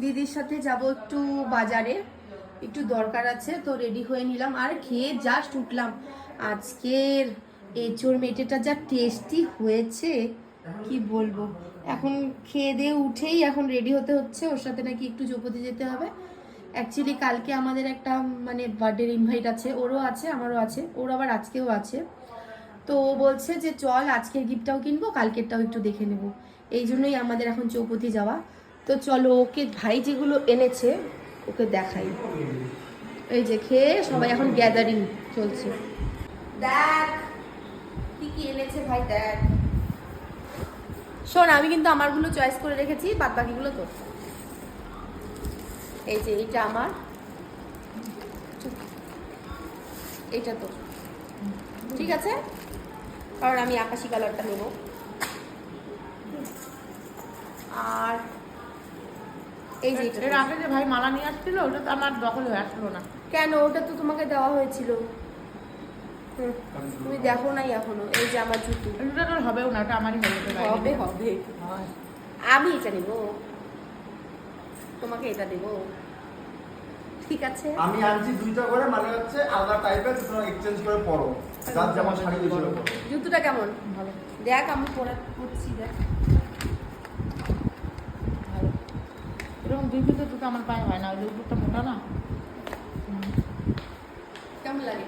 দিদির সাথে যাব একটু বাজারে, একটু দরকার আছে, তো রেডি হয়ে নিলাম আর খেয়ে জাস্ট উঠলাম। আজকের এঁচোড় মেটেটা যা টেস্টি হয়েছে কি বলবো। এখন খেয়ে দিয়ে উঠেই এখন রেডি হতে হচ্ছে, ওর সাথে নাকি একটু চৌপতি যেতে হবে। অ্যাকচুয়ালি কালকে আমাদের একটা মানে বার্থডের ইনভাইট আছে, ওরও আছে আমারও আছে, ওর আবার আজকেও আছে। তো ও বলছে যে চল আজকের গিফটটাও কিনবো, কালকেরটাও একটু দেখে নেব, এই জন্যই আমাদের এখন চৌপতি যাওয়া। তো চলো ওকে ভাই যেগুলো এনেছে ওকে দেখাই। এই যে খেয়ে সবাই এখন গ্যাদারিং চলছে। দেখ কি কি এনেছে ভাই, দেখ। শোন, আমি কিন্তু আমারগুলো চয়েস করে রেখেছি, বাদ বাকিগুলো তো। এই যে এইটা আমার, এইটা তো ঠিক আছে, কারণ আমি আকাশি কালারটা নেব। আর এই যে এর আগে যে ভাই মালা নিয়ে আসছিল ওটা তো আমার দখল হয়ে আসলো না। কেন, ওটা তো তোমাকে দেওয়া হয়েছিল, তুমি দেখো নাই এখনো। এই যে আমার জুতো, এটা তো হবেও না, ওটা আমারই হবে হবে। আমি এটা নেব, তোমাকে এটা দেব, ঠিক আছে। আমি আনছি দুইটা করে, মানে হচ্ছে আলাদা টাইপের, তোমরা এক্সচেঞ্জ করে পরো, যার যেমন শাড়ি দিছিল। জুতোটা কেমন ভালো, দেখ, আমি পরছি দেখ। ভালো। এরকম দুই পিসের জুতো আমার পায়ে হয় না, ওই উপরটা মোটা না। কেমন লাগে?